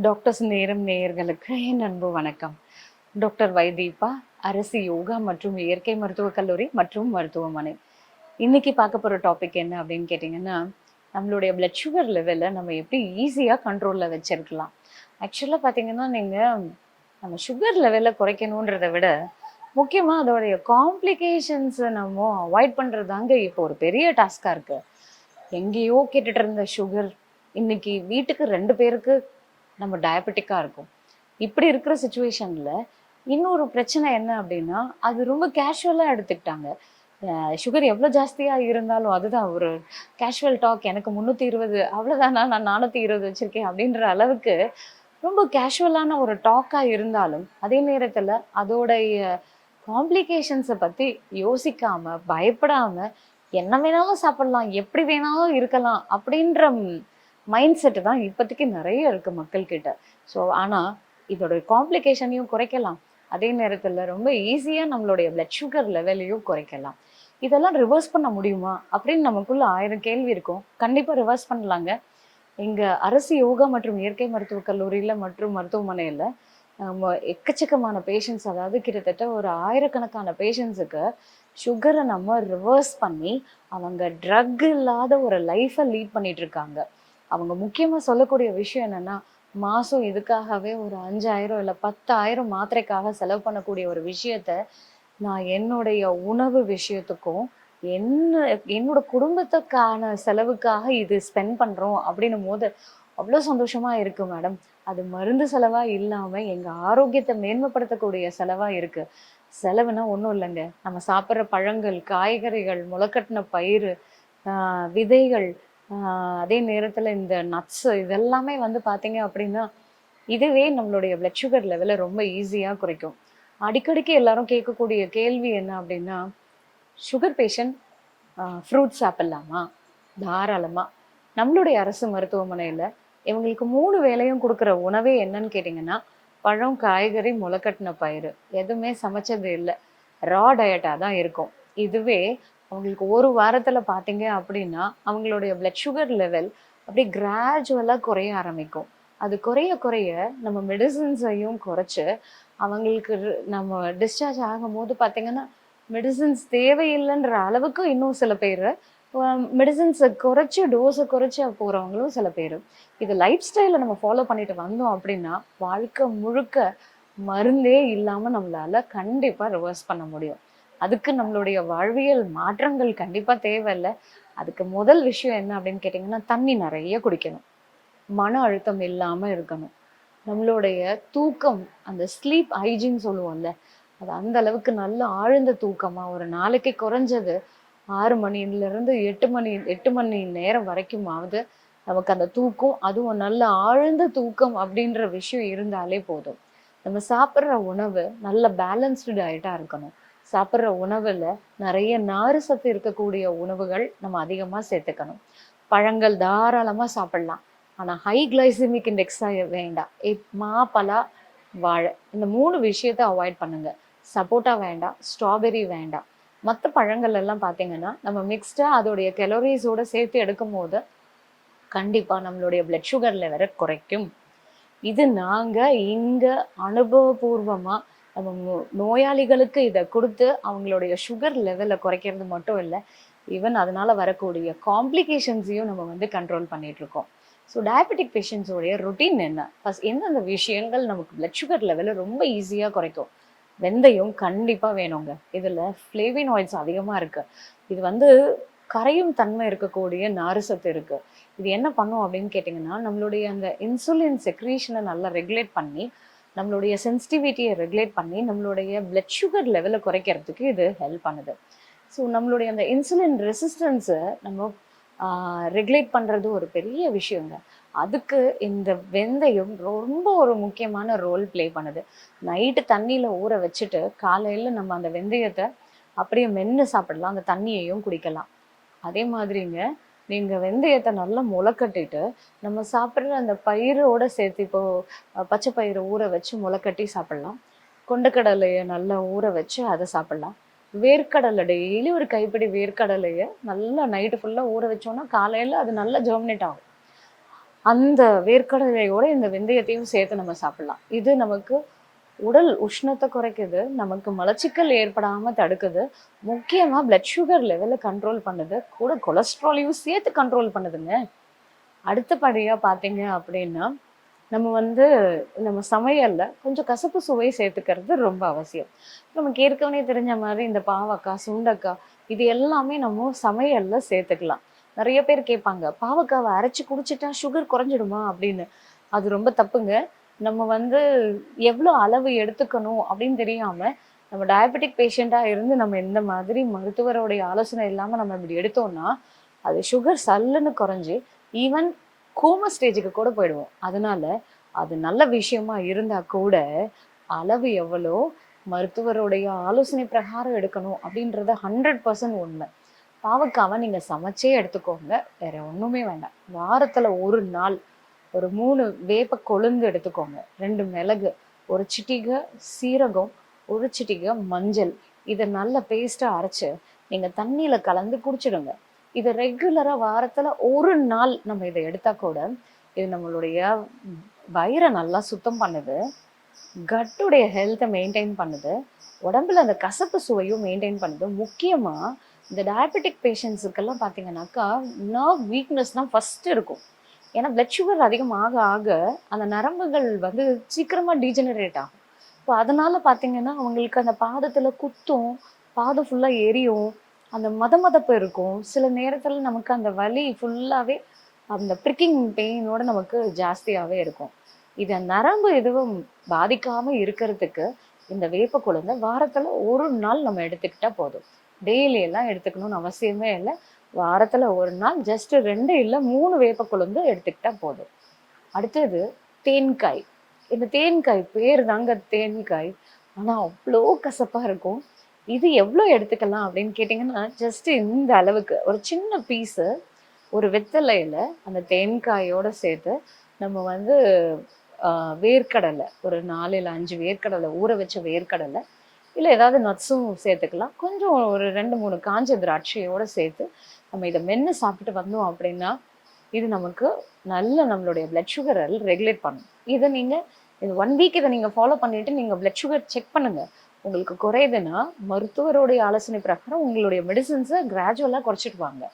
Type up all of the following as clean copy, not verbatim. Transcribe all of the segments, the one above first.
Doctors நேரம் நேயர்களுக்கு என் அன்பு வணக்கம். டாக்டர் வைதீபா, அரசு யோகா மற்றும் இயற்கை மருத்துவக் கல்லூரி மற்றும் மருத்துவமனை. இன்னைக்கு பார்க்க போற டாபிக் என்ன அப்படின்னு கேட்டிங்கன்னா, நம்மளுடைய பிளட் சுகர் லெவலை நம்ம எப்படி ஈஸியா கண்ட்ரோல்ல வச்சிருக்கலாம். ஆக்சுவலா பார்த்தீங்கன்னா, நம்ம சுகர் லெவலை குறைக்கணுன்றத விட, முக்கியமா அதோடைய காம்ப்ளிகேஷன்ஸை நம்ம அவாய்ட் பண்றது தாங்க இப்போ ஒரு பெரிய டாஸ்கா இருக்கு. எங்கேயோ கேட்டுட்டு இருந்த சுகர், இன்னைக்கு வீட்டுக்கு 2 பேருக்கு நம்ம டயபெட்டிக்கா இருக்கும். இப்படி இருக்கிற சிச்சுவேஷன்ல இன்னொரு பிரச்சனை என்ன அப்படின்னா, அது ரொம்ப கேஷுவலா எடுத்துக்கிட்டாங்க. சுகர் எவ்வளோ ஜாஸ்தியா இருந்தாலும் அதுதான் ஒரு கேஷுவல் டாக். எனக்கு 320 அவ்வளோதானா, நான் 420 வச்சிருக்கேன் அப்படின்ற அளவுக்கு ரொம்ப கேஷுவலான ஒரு டாக்கா இருந்தாலும், அதே நேரத்துல அதோடைய காம்ப்ளிகேஷன்ஸ பத்தி யோசிக்காம, பயப்படாம, என்ன வேணாலும் சாப்பிடலாம், எப்படி வேணாலும் இருக்கலாம் அப்படின்ற மைண்ட் செட் தான் இப்போதைக்கு நெறைய இருக்கு மக்கள்கிட்ட. ஸோ ஆனா, இதோட காம்ப்ளிகேஷனையும் குறைக்கலாம். அதே நேரத்துல ரொம்ப ஈஸியா நம்மளுடைய பிளட் சுகர் லெவலையும் குறைக்கலாம். இதெல்லாம் ரிவர்ஸ் பண்ண முடியுமா? அப்படின்னு நமக்குள்ள 1000 கேள்வி இருக்கும். கண்டிப்பா ரிவர்ஸ் பண்ணலாங்க. எங்க அரசு யோகா மற்றும் இயற்கை மருத்துவக் கல்லூரியில மற்றும் மருத்துவமனையில எக்கச்சக்கமான பேஷண்ட்ஸ், அதாவது கிட்டத்தட்ட ஒரு 1000கணக்கான பேஷண்ட்ஸுக்கு சுகரை நம்ம ரிவர்ஸ் பண்ணி, அவங்க ட்ரக் இல்லாத ஒரு லைஃபை லீட் பண்ணிட்டு இருக்காங்க. அவங்க முக்கியமா சொல்லக்கூடிய விஷயம் என்னன்னா, மாசம் இதுக்காகவே ஒரு 5000 இல்ல 10,000 மாத்திரைக்காக செலவு பண்ணக்கூடிய ஒரு விஷயத்த, நான் என்னுடைய உணவு விஷயத்துக்கும், என்ன என்னோட குடும்பத்துக்கான செலவுக்காக இது ஸ்பெண்ட் பண்றோம் அப்படின்னும்போது, அவ்ளோ சந்தோஷமா இருக்கு மேடம். அது மருந்து செலவா இல்லாம, எங்க ஆரோக்கியத்த மேன்மைப்படுத்தக்கூடிய செலவா இருக்கு. செலவுனா ஒண்ணும் இல்லங்க. நம்ம சாப்பிடுற பழங்கள், காய்கறிகள், முளைக்கட்டின பயிறு, விதைகள், ஆ அதே நேரத்துல இந்த நட்ஸ் இதெல்லாமே வந்து பார்த்தீங்க அப்படின்னா, இதுவே நம்மளுடைய பிளட் சுகர் லெவல ரொம்ப ஈஸியா குறைக்கும். அடிக்கடிக்கு எல்லாரும் கேட்கக்கூடிய கேள்வி என்ன அப்படின்னா, சுகர் பேஷண்ட் ஃப்ரூட்ஸ் சாப்பிடலாமா? தாராளமா. நம்மளுடைய அரசு மருத்துவமனையில இவங்களுக்கு 3 வேளையும் குடுக்குற உணவே என்னன்னு கேட்டீங்கன்னா, பழம், காய்கறி, முளைக்கட்டின பயிறு. எதுவுமே சமைச்சது இல்ல. ரா டயட்டா தான் இருக்கும். இதுவே அவங்களுக்கு 1 வாரத்துல பார்த்தீங்க அப்படின்னா, அவங்களுடைய பிளட் சுகர் லெவல் அப்படியே கிராஜுவலா குறைய ஆரம்பிக்கும். அது குறைய குறைய நம்ம மெடிசின்ஸையும் குறைச்சு, அவங்களுக்கு நம்ம டிஸ்சார்ஜ் ஆகும்போது பார்த்தீங்கன்னா, மெடிசின்ஸ் தேவையில்லன்ற அளவுக்கு இன்னும் சில பேரு மெடிசின்ஸ குறைச்சு, டோஸ குறைச்சு போறவங்களும் சில பேரு. இது லைஃப் ஸ்டைல நம்ம ஃபாலோ பண்ணிட்டு வந்தோம் அப்படின்னா, வாழ்க்கை முழுக்க மருந்தே இல்லாம நம்மளால கண்டிப்பா ரிவர்ஸ் பண்ண முடியும். அதுக்கு நம்மளுடைய வாழ்வியல் மாற்றங்கள் கண்டிப்பா தேவைல்ல. அதுக்கு முதல் விஷயம் என்ன அப்படின்னு கேட்டீங்கன்னா, தண்ணி நெறைய குடிக்கணும். மன அழுத்தம் இல்லாம இருக்கணும். நம்மளுடைய தூக்கம், அந்த ஸ்லீப் ஹைஜீன் சொல்லுவோம்ல, அது அந்த அளவுக்கு நல்ல ஆழ்ந்த தூக்கமா ஒரு நாளைக்கு குறைஞ்சது 6 மணியிலிருந்து 8 மணி நேரம் வரைக்குமாவது நமக்கு அந்த தூக்கம், அதுவும் நல்ல ஆழ்ந்த தூக்கம் அப்படின்ற விஷயம் இருந்தாலே போதும். நம்ம சாப்பிடுற உணவு நல்ல பேலன்ஸ்டு டயட்டா இருக்கணும். சாப்பிடுற உணவுல நிறைய நாறு சத்து இருக்கக்கூடிய உணவுகள் நம்ம அதிகமா சேர்த்துக்கணும். பழங்கள் தாராளமா சாப்பிடலாம். ஆனா ஹை கிளைசெமிக் இண்டெக்ஸா வேண்டாம். மா, பலா, வாழை இந்த 3 விஷயத்த அவாய்ட் பண்ணுங்க. சப்போட்டா வேண்டாம், ஸ்ட்ராபெர்ரி வேண்டாம். மத்த பழங்கள் எல்லாம் பார்த்தீங்கன்னா, நம்ம மிக்ஸ்டா அதோடைய கலோரிஸோட சேர்த்து எடுக்கும்போது, கண்டிப்பா நம்மளுடைய பிளட் சுகர் லெவல குறைக்கும். இது நாங்க இங்க அனுபவபூர்வமா நம்ம நோயாளிகளுக்கு இத குடுத்து, அவங்களுடைய சுகர் லெவல குறைக்கிறது மட்டும் இல்ல, ஈவன் அதனால வரக்கூடிய காம்ப்ளிகேஷன்ஸையும் நம்ம வந்து கண்ட்ரோல் பண்ணிட்டுருக்கோம். ஸோ டயபெட்டிக் பேஷண்ட்ஸ் உடைய ரொட்டீன் என்ன? ஃபர்ஸ்ட் எந்தெந்த விஷயங்கள் நமக்கு பிளட் சுகர் லெவல ரொம்ப ஈஸியா குறைக்கும்? வெந்தயம் கண்டிப்பா வேணுங்க. இதுல ஃப்ளேவினாய்ட்ஸ் அதிகமா இருக்கு. இது வந்து கரையும் தன்மை இருக்கக்கூடிய நார்ச்சத்து இருக்கு. இது என்ன பண்ணும் அப்படின்னு கேட்டிங்கன்னா, நம்மளுடைய அந்த இன்சுலின் செக்ரீஷன நல்லா ரெகுலேட் பண்ணி, நம்மளுடைய சென்சிட்டிவிட்டிய ரெகுலேட் பண்ணி, நம்மளுடைய பிளட் சுகர் லெவல குறைக்கிறதுக்கு இது ஹெல்ப் பண்ணுது. ஸோ நம்மளுடைய அந்த இன்சுலின் ரெசிஸ்டன்ஸ நம்ம ரெகுலேட் பண்றது ஒரு பெரிய விஷயங்க. அதுக்கு இந்த வெந்தயம் ரொம்ப ஒரு முக்கியமான ரோல் ப்ளே பண்ணுது. நைட்டு தண்ணீல ஊற வச்சுட்டு, காலையில நம்ம அந்த வெந்தயத்த அப்படியே மென்னு சாப்பிடலாம். அந்த தண்ணியையும் குடிக்கலாம். அதே மாதிரிங்க, நீங்க வெந்தயத்த நல்லா மொளக்கட்டிட்டு, நம்ம சாப்பிடுற அந்த பயிரோட சேர்த்து இப்போ பச்சை பயிர ஊற வச்சு மொளக்கட்டி சாப்பிடலாம். கொண்டைக்கடலைய நல்லா ஊற வச்சு அத சாப்பிடலாம். வேர்க்கடலை டெய்லி ஒரு கைப்பிடி வேர்க்கடலைய நல்லா நைட்டு ஃபுல்லா ஊற வச்சோம்னா, காலையில அது நல்லா ஜெர்மினேட் ஆகும். அந்த வேர்க்கடலையோட இந்த வெந்தயத்தையும் சேர்த்து நம்ம சாப்பிடலாம். இது நமக்கு உடல் உஷ்ணத்தை குறைக்குது, நமக்கு மலச்சிக்கல் ஏற்படாம தடுக்குது, முக்கியமா பிளட் சுகர் லெவலை கண்ட்ரோல் பண்ணுது, கூட கொலஸ்ட்ராலையும் சேர்த்து கண்ட்ரோல் பண்ணுதுங்க. அடுத்தபடியா பார்த்தீங்க அப்படின்னா, நம்ம வந்து நம்ம சமையல்ல கொஞ்சம் கசப்பு சுவை சேர்த்துக்கிறது ரொம்ப அவசியம். நமக்கு ஏற்கனவே தெரிஞ்ச மாதிரி இந்த பாவக்காய், சுண்டக்காய் இது எல்லாமே நம்ம சமையல்ல சேர்த்துக்கலாம். நெறைய பேர் கேட்பாங்க, "பாவக்காவ அரைச்சு குடிச்சிட்டா சுகர் குறைஞ்சிடுமா?" அப்படின்னு. அது ரொம்ப தப்புங்க. நம்ம வந்து எவ்வளோ அளவு எடுத்துக்கணும் அப்படின்னு தெரியாம, நம்ம டயபெட்டிக் பேஷண்ட்டா இருந்து நம்ம இந்த மாதிரி மருத்துவருடைய ஆலோசனை இல்லாம நம்ம இப்படி எடுத்தோம்னா, அது சுகர் சல்லுன்னு குறைஞ்சு, ஈவன் கோமா ஸ்டேஜுக்கு கூட போயிடுவோம். அதனால அது நல்ல விஷயமா இருந்தா கூட, அளவு எவ்வளோ, மருத்துவருடைய ஆலோசனை பிரகாரம் எடுக்கணும் அப்படின்றது 100% உண்மை. பாவக்காவ நீங்க சமைச்சே எடுத்துக்கோங்க. வேற ஒண்ணுமே வேண்டாம். வாரத்துல 1 நாள் ஒரு 3 வேப்ப கொழுந்து எடுத்துக்கோங்க. 2 மிளகு, 1 சிட்டிகை சீரகம், 1 சிட்டிகை மஞ்சள். இத நல்ல பேஸ்ட்டா அரைச்சு, நீங்க தண்ணீல கலந்து குடிச்சிடுங்க. இத ரெகுலரா வாரத்துல 1 நாள் நம்ம இத எடுத்தா கூட, இது நம்மளுடைய வயிற நல்லா சுத்தம் பண்ணுது. கட்டுடைய ஹெல்த்தை மெயின்டைன் பண்ணுது. உடம்புல அந்த கசப்பு சுவையும் மெயின்டைன் பண்ணுது. முக்கியமா இந்த டயபெட்டிக் பேஷண்ட்ஸுக்கெல்லாம் பார்த்தீங்கன்னாக்கா, நர்வ் வீக்னஸ் தான் ஃபர்ஸ்ட் இருக்கும். ஏன்னா பிளட் சுகர் அதிகம் ஆக ஆக அந்த நரம்புகள் வந்து சீக்கிரமா டீஜெனரேட் ஆகும். இப்போ அதனால பார்த்தீங்கன்னா, அவங்களுக்கு அந்த பாதத்துல குத்தும், பாதம் ஃபுல்லா எரியும், அந்த மதமதப்பு இருக்கும். சில நேரத்துல நமக்கு அந்த வலி ஃபுல்லாவே அந்த பிரிக்கிங் பெயினோட நமக்கு ஜாஸ்தியாவே இருக்கும். இத நரம்பு எதுவும் பாதிக்காம இருக்கிறதுக்கு இந்த வேப்ப கொழுந்த வாரத்துல 1 நாள் நம்ம எடுத்துக்கிட்டா போதும். டெய்லி எல்லாம் எடுத்துக்கணும்னு அவசியமே இல்ல. வாரத்துல 1 நாள் ஜஸ்ட் 2 இல்ல 3 வேப்ப கொழுந்து எடுத்துக்கிட்டா போதும். அடுத்தது தேன்காய். இந்த தேன்காய் பேர் தாங்க தேன்காய். ஆனா அவ்ளோ கசப்பா இருக்கும். இது எவ்ளோ எடுத்துக்கலாம் அப்படின்னு கேட்டீங்கன்னா, ஜஸ்ட் இந்த அளவுக்கு ஒரு சின்ன பீஸு ஒரு வெத்தலையில அந்த தேன்காயோட சேர்த்து நம்ம வந்து வேர்க்கடலை ஒரு 4 இல்ல 5 வேர்க்கடலை ஊற வச்ச வேர்க்கடலை இல்ல ஏதாவது நட்ஸும் சேர்த்துக்கலாம். கொஞ்சம் ஒரு 2, 3 காஞ்ச திராட்சையோட சேர்த்து நம்ம இத மென்னு சாப்பிட்டு வந்தோம் அப்படின்னா, இது நமக்கு நல்ல நம்மளுடைய பிளட் சுகர ரெகுலேட் பண்ணும். இத நீங்க இந்த 1 வீக் இத நீங்க ஃபாலோ பண்ணிட்டு நீங்க பிளட் சுகர் செக் பண்ணுங்க. உங்களுக்கு குறையுதுன்னா, மருத்துவருடைய ஆலோசனை பிரகாரம் உங்களுடைய மெடிசின்ஸ கிராஜுவலா குறைச்சிட்டு வாங்க.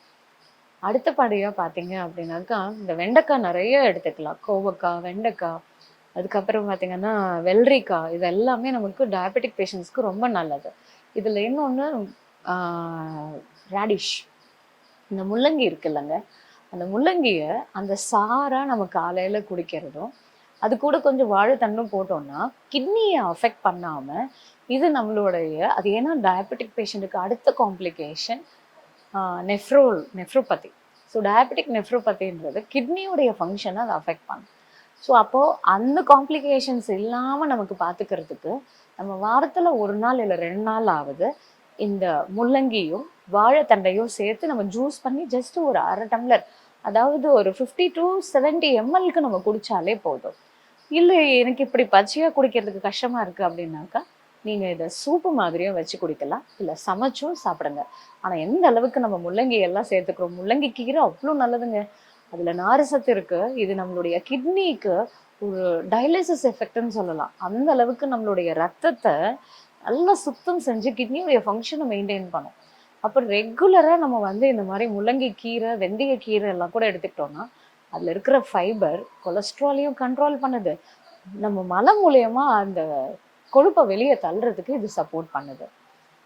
அடுத்தபடியா பார்த்தீங்க அப்படின்னாக்கா, இந்த வெண்டைக்காய் நெறைய எடுத்துக்கலாம். கோவக்காய், வெண்டைக்காய், அதுக்கப்புறம் பார்த்தீங்கன்னா, வெள்ளரிக்காய் இது எல்லாமே நமக்கு டயபெட்டிக் பேஷண்ட்ஸ்க்கு ரொம்ப நல்லது. இதுல இன்னொன்னு ஆ ராடிஷ் இந்த முள்ளங்கி இருக்குல்லங்க, அந்த முள்ளங்கிய அந்த சாறா நம்ம காலையில குடிக்கிறதும், அது கூட கொஞ்சம் வாழைத்தண்டும் போட்டோம்னா, கிட்னிய அஃபெக்ட் பண்ணாம, இது நம்மளுடைய அது ஏன்னா டயபெட்டிக் பேஷண்ட்டுக்கு அடுத்த காம்ப்ளிகேஷன் நெஃப்ரோபதி. ஸோ டயபெட்டிக் நெஃப்ரோபதின்றது கிட்னியுடைய ஃபங்ஷனை அதை அஃபெக்ட் பண்ணும். ஸோ அப்போது அந்த காம்ப்ளிகேஷன்ஸ் இல்லாமல் நமக்கு பார்த்துக்கிறதுக்கு நம்ம வாரத்தில் 1 நாள் இல்லை 2 நாள் ஆகுது இந்த முள்ளங்கியும் வாழைத்தண்டையும் சேர்த்து நம்ம ஜூஸ் பண்ணி ஜஸ்ட் ஒரு 1/2 டம்ளர் அதாவது ஒரு 50 to 70 mlக்கு நம்ம குடித்தாலே போதும். இல்லை எனக்கு இப்படி பச்சையாக குடிக்கிறதுக்கு கஷ்டமாக இருக்குது அப்படின்னாக்கா நீங்கள் இதை சூப்பு மாதிரியும் வச்சு குடிக்கலாம், இல்லை சமைச்சும் சாப்பிடுங்க. ஆனால் எந்த அளவுக்கு நம்ம முள்ளங்கி எல்லாம் சேர்த்துக்கிறோம், முள்ளங்கி கீரை அவ்வளோ நல்லதுங்க. அதில் நார் சத்து இருக்கு. இது நம்மளுடைய கிட்னிக்கு ஒரு டயாலிசிஸ் எஃபெக்ட்னு சொல்லலாம். அந்த அளவுக்கு நம்மளுடைய ரத்தத்தை நல்லா சுத்தம் செஞ்சு கிட்னியுடைய ஃபங்க்ஷனை மெயின்டைன் பண்ணும். அப்போ ரெகுலராக நம்ம வந்து இந்த மாதிரி முள்ளங்கி கீரை, வெந்தய கீரை எல்லாம் கூட எடுத்துக்கிட்டோம்னா அதில் இருக்கிற ஃபைபர் கொலஸ்ட்ராலையும் கண்ட்ரோல் பண்ணுது. நம்ம மலம் மூலியமா அந்த கொழுப்பை வெளியே தள்ளுறதுக்கு இது சப்போர்ட் பண்ணுது.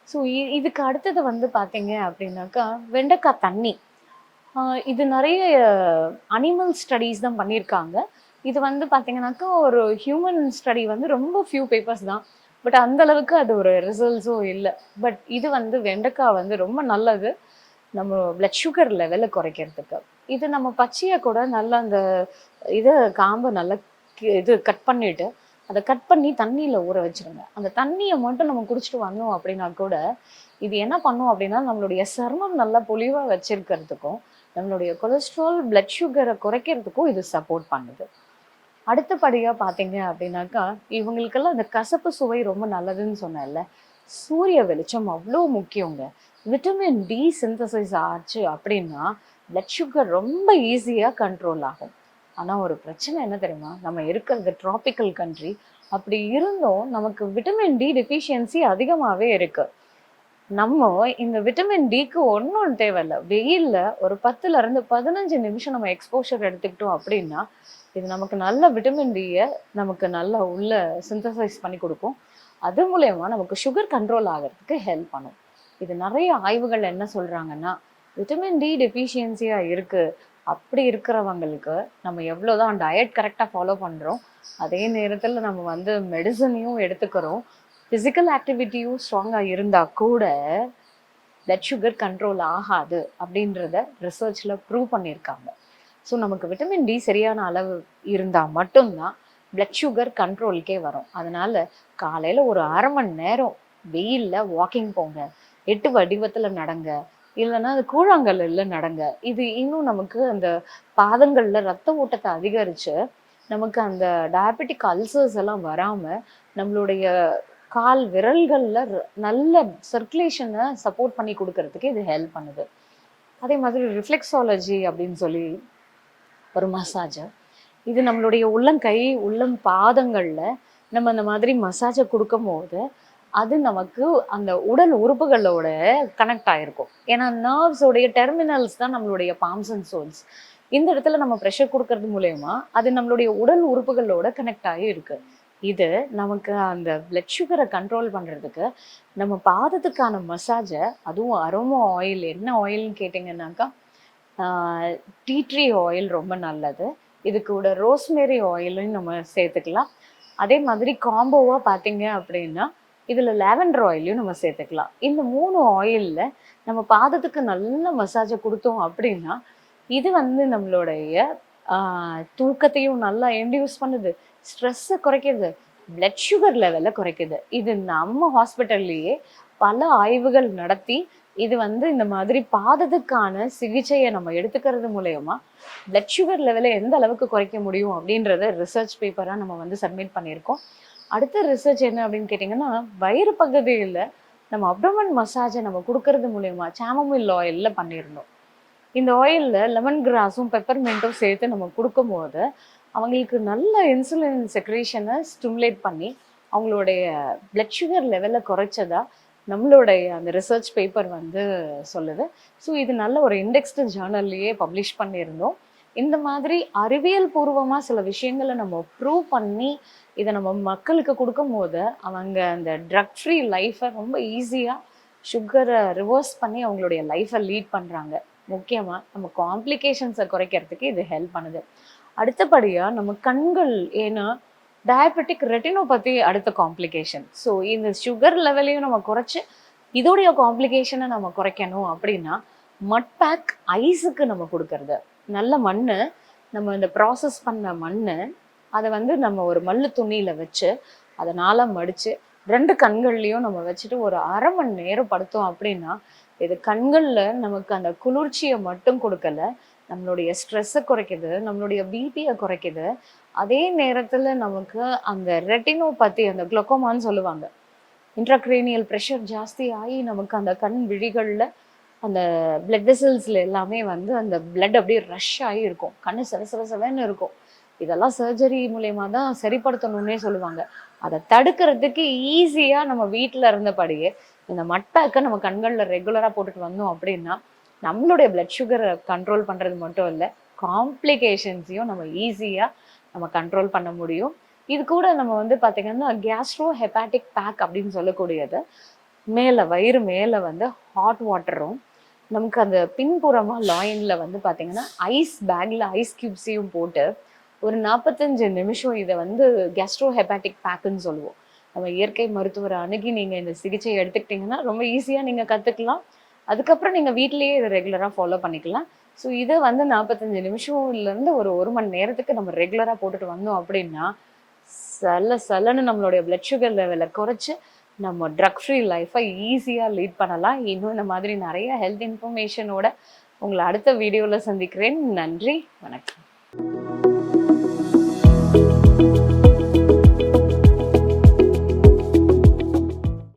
ஸோ இதுக்கு அடுத்தது வந்து பார்த்தீங்க அப்படின்னாக்கா வெண்டைக்காய் தண்ணி. இது நிறைய அனிமல் ஸ்டடீஸ் தான் பண்ணியிருக்காங்க. இது வந்து பார்த்தீங்கன்னாக்கா ஒரு ஹியூமன் ஸ்டடி வந்து ரொம்ப ஃபியூ பேப்பர்ஸ் தான். பட் அந்த அளவுக்கு அது ஒரு ரிசல்ட்ஸும் இல்லை. பட் இது வந்து வெண்டைக்காய் வந்து ரொம்ப நல்லது நம்ம பிளட் சுகர் லெவலை குறைக்கிறதுக்கு. இது நம்ம பச்சையாக கூட நல்லா அந்த இதை காம்பை நல்லா இது கட் பண்ணிட்டு அதை கட் பண்ணி தண்ணியில் ஊற வச்சிருங்க. அந்த தண்ணியை மட்டும் நம்ம குடிச்சிட்டு வந்தோம் அப்படின்னா கூட இது என்ன பண்ணும் அப்படின்னா நம்மளுடைய சர்மம் நல்லா பொலிவாக வச்சிருக்கிறதுக்கும் நம்மளுடைய கொலஸ்ட்ரால் பிளட் சுகரை குறைக்கிறதுக்கும் இது சப்போர்ட் பண்ணுது. அடுத்தபடியாக பார்த்தீங்க அப்படின்னாக்கா இவங்களுக்கெல்லாம் இந்த கசப்பு சுவை ரொம்ப நல்லதுன்னு சொன்னேன்ல, சூரிய வெளிச்சம் அவ்வளோ முக்கியங்க. விட்டமின் டி சிந்தசைஸ் ஆச்சு அப்படின்னா பிளட் சுகர் ரொம்ப ஈஸியாக கண்ட்ரோல் ஆகும். ஆனா ஒரு பிரச்சனை என்ன தெரியுமா, நம்ம இருக்கிறது டிராபிக்கல் கண்ட்ரி. அப்படி இருந்தும் நமக்கு விட்டமின் டி டெஃபிஷியன்சி அதிகமாவே இருக்கு. நம்ம இந்த விட்டமின் டிக்கு ஒன்றும் தேவையில்ல. வெயில்ல ஒரு 10ல இருந்து 15 நிமிஷம் நம்ம எக்ஸ்போஷர் எடுத்துக்கிட்டோம் அப்படின்னா, இது நமக்கு நல்ல விட்டமின் டிய நமக்கு நல்லா உள்ள சிந்தசைஸ் பண்ணி கொடுக்கும். அது மூலயமா நமக்கு சுகர் கண்ட்ரோல் ஆகிறதுக்கு ஹெல்ப் பண்ணும். இது நிறைய ஆய்வுகள் என்ன சொல்றாங்கன்னா, விட்டமின் டி டெஃபிஷியன்சியா இருக்கு. அப்படி இருக்கிறவங்களுக்கு நம்ம எவ்வளோதான் டயட் கரெக்டாக ஃபாலோ பண்றோம், அதே நேரத்தில் நம்ம வந்து மெடிசனையும் எடுத்துக்கிறோம், ஃபிசிக்கல் ஆக்டிவிட்டியும் ஸ்ட்ராங்காக இருந்தால் கூட பிளட் சுகர் கண்ட்ரோல் ஆகாது அப்படின்றத ரிசர்ச்சில் ப்ரூவ் பண்ணியிருக்காங்க. ஸோ நமக்கு விட்டமின் டி சரியான அளவு இருந்தால் மட்டும்தான் பிளட் சுகர் கண்ட்ரோலுக்கே வரும். அதனால காலையில் ஒரு 1/2 மணி நேரம் வெயிலில் வாக்கிங் போங்க, 8 வடிவத்தில் நடங்க, இல்லைன்னா அது கூழாங்கல்ல நடங்க. இது இன்னும் நமக்கு அந்த பாதங்களில் ரத்த ஓட்டத்தை அதிகரித்து நமக்கு அந்த டயபெட்டிக் அல்சர்ஸ் எல்லாம் வராமல் நம்மளுடைய கால் விரல்களில் நல்ல சர்க்குலேஷனை சப்போர்ட் பண்ணி கொடுக்கறதுக்கு இது ஹெல்ப் பண்ணுது. அதே மாதிரி ரிஃப்ளெக்ஸாலஜி அப்படின்னு சொல்லி ஒரு மசாஜ். இது நம்மளுடைய உள்ளங்கை உள்ளம் பாதங்களில் நம்ம அந்த மாதிரி மசாஜை கொடுக்கும் போது அது நமக்கு அந்த உடல் உறுப்புகளோட கனெக்ட் ஆகிருக்கும். ஏன்னா நர்வ்ஸோடைய டெர்மினல்ஸ் தான் நம்மளுடைய பாம்ஸ் அண்ட் சோல்ஸ். இந்த இடத்துல நம்ம ப்ரெஷர் கொடுக்கறது மூலயமா அது நம்மளுடைய உடல் உறுப்புகளோட கனெக்ட் ஆகி இருக்கு. இது நமக்கு அந்த பிளட் சுகரை கண்ட்ரோல் பண்ணுறதுக்கு நம்ம பாதத்துக்கான மசாஜை, அதுவும் அரோமா ஆயில், என்ன ஆயில்னு கேட்டிங்கன்னாக்கா டீ ட்ரீ ஆயில் ரொம்ப நல்லது. இது கூட ரோஸ்மேரி ஆயிலும் நம்ம சேர்த்துக்கலாம். அதே மாதிரி காம்போவாக பார்த்தீங்க அப்படின்னா இதில் லாவெண்டர் ஆயிலையும் நம்ம சேர்த்துக்கலாம். இந்த 3 ஆயிலில் நம்ம பாதத்துக்கு நல்ல மசாஜை கொடுத்தோம் அப்படின்னா இது வந்து நம்மளுடைய தூக்கத்தையும் நல்லா இன்டியூஸ் பண்ணுது, ஸ்ட்ரெஸ்ஸை குறைக்குது, பிளட் சுகர் லெவலை குறைக்குது. இது நம்ம ஹாஸ்பிட்டல்லையே பல ஆய்வுகள் நடத்தி இது வந்து இந்த மாதிரி பாதத்துக்கான சிகிச்சையை நம்ம எடுத்துக்கிறது மூலயமா பிளட் சுகர் லெவலை எந்த அளவுக்கு குறைக்க முடியும் அப்படின்றத ரிசர்ச் பேப்பராக நம்ம வந்து சப்மிட் பண்ணியிருக்கோம். அடுத்த ரிசர்ச் என்ன அப்படின்னு கேட்டிங்கன்னா, வயிறு பகுதியில் நம்ம அப்டோமன் மசாஜை நம்ம கொடுக்கறது மூலயமா சாமமில் ஆயிலில் பண்ணியிருந்தோம். இந்த ஆயிலில் லெமன் கிராஸும் பெப்பர்மெண்ட்டும் சேர்த்து நம்ம கொடுக்கும்போது அவங்களுக்கு நல்ல இன்சுலின் செக்ரேஷனை ஸ்டிமுலேட் பண்ணி அவங்களுடைய பிளட் சுகர் லெவலை குறைச்சதா நம்மளுடைய அந்த ரிசர்ச் பேப்பர் வந்து சொல்லுது. ஸோ இது நல்ல ஒரு இண்டெக்ஸ்டு ஜேர்னல்லையே பப்ளிஷ் பண்ணியிருந்தோம். இந்த மாதிரி அறிவியல் பூர்வமாக சில விஷயங்களை நம்ம ப்ரூவ் பண்ணி இதை நம்ம மக்களுக்கு கொடுக்கும் போது அவங்க அந்த ட்ரக் ஃப்ரீ லைஃப்பை ரொம்ப ஈஸியாக சுகரை ரிவர்ஸ் பண்ணி அவங்களுடைய லைஃப்பை லீட் பண்ணுறாங்க. முக்கியமாக நம்ம காம்ப்ளிகேஷன்ஸை குறைக்கிறதுக்கு இது ஹெல்ப் பண்ணுது. அடுத்தபடியாக நம்ம கண்கள், ஏன்னா டயபெட்டிக் ரெட்டினோபதி அடுத்த காம்ப்ளிகேஷன். ஸோ இந்த சுகர் லெவலையும் நம்ம குறைச்சி இதோடைய காம்ப்ளிகேஷனை நம்ம குறைக்கணும் அப்படின்னா மட் பேக் ஐஸுக்கு நம்ம கொடுக்கறது. நல்ல மண், நம்ம இந்த ப்ராசஸ் பண்ண மண், அதை வந்து நம்ம ஒரு மல்லு துணியில் வச்சு அதை நாளாக மடித்து 2 கண்கள்லையும் நம்ம வச்சுட்டு ஒரு 1/2 மணி நேரம் படுத்தோம் அப்படின்னா இது கண்களில் நமக்கு அந்த குளிர்ச்சியை மட்டும் கொடுக்கல, நம்மளுடைய ஸ்ட்ரெஸ்ஸை குறைக்குது, நம்மளுடைய பிபியை குறைக்குது. அதே நேரத்தில் நமக்கு அந்த ரெட்டினோபதி, அந்த குளோக்கோமான்னு சொல்லுவாங்க, இன்ட்ராக்ரேனியல் ப்ரெஷர் ஜாஸ்தி ஆகி நமக்கு அந்த கண் விழிகளில் அந்த பிளட் வெசல்ஸில் எல்லாமே வந்து அந்த பிளட் அப்படியே ரஷ் ஆகி இருக்கும், கண்ணு செவன்னு இருக்கும். இதெல்லாம் சர்ஜரி மூலயமா தான் சரிப்படுத்தணும்னே சொல்லுவாங்க. அதை தடுக்கிறதுக்கு ஈஸியாக நம்ம வீட்டில் இருந்தபடியே இந்த மட்பேக்கை நம்ம கண்களில் ரெகுலராக போட்டுட்டு வந்தோம் அப்படின்னா நம்மளுடைய பிளட் சுகரை கண்ட்ரோல் பண்ணுறது மட்டும் இல்லை, காம்ப்ளிகேஷன்ஸையும் நம்ம ஈஸியாக நம்ம கண்ட்ரோல் பண்ண முடியும். இது கூட நம்ம வந்து பார்த்திங்கன்னா கேஸ்ட்ரோ ஹெப்பாட்டிக் பேக் அப்படின்னு சொல்லக்கூடியது, மேலே வயிறு மேலே வந்து ஹாட் வாட்டரும் நமக்கு அந்த பின்புறமாக லாயினில் வந்து பார்த்திங்கன்னா ஐஸ் பேக்கில் ஐஸ் க்யூப்ஸையும் போட்டு ஒரு 45 நிமிஷம் இதை வந்து கேஸ்ட்ரோ ஹெப்பாட்டிக் பேக்குன்னு சொல்லுவோம். நம்ம இயற்கை மருத்துவரை அணுகி நீங்கள் இந்த சிகிச்சையை எடுத்துக்கிட்டிங்கன்னா ரொம்ப ஈஸியாக நீங்கள் கற்றுக்கலாம். அதுக்கப்புறம் நீங்கள் வீட்டிலேயே இதை ரெகுலராக ஃபாலோ பண்ணிக்கலாம். ஸோ இதை வந்து 45 நிமிஷம்லேருந்து ஒரு மணி நேரத்துக்கு நம்ம ரெகுலராக போட்டுட்டு வந்தோம் அப்படின்னா சலன்னு நம்மளுடைய பிளட் சுகர் லெவலை குறைச்சி நம்ம ட்ரக் ஃப்ரீ லைஃப்பை ஈஸியாக லீட் பண்ணலாம். இன்னும் இந்த மாதிரி நிறைய ஹெல்த் இன்ஃபர்மேஷனோட உங்களை அடுத்த வீடியோவில் சந்திக்கிறேன். நன்றி, வணக்கம்.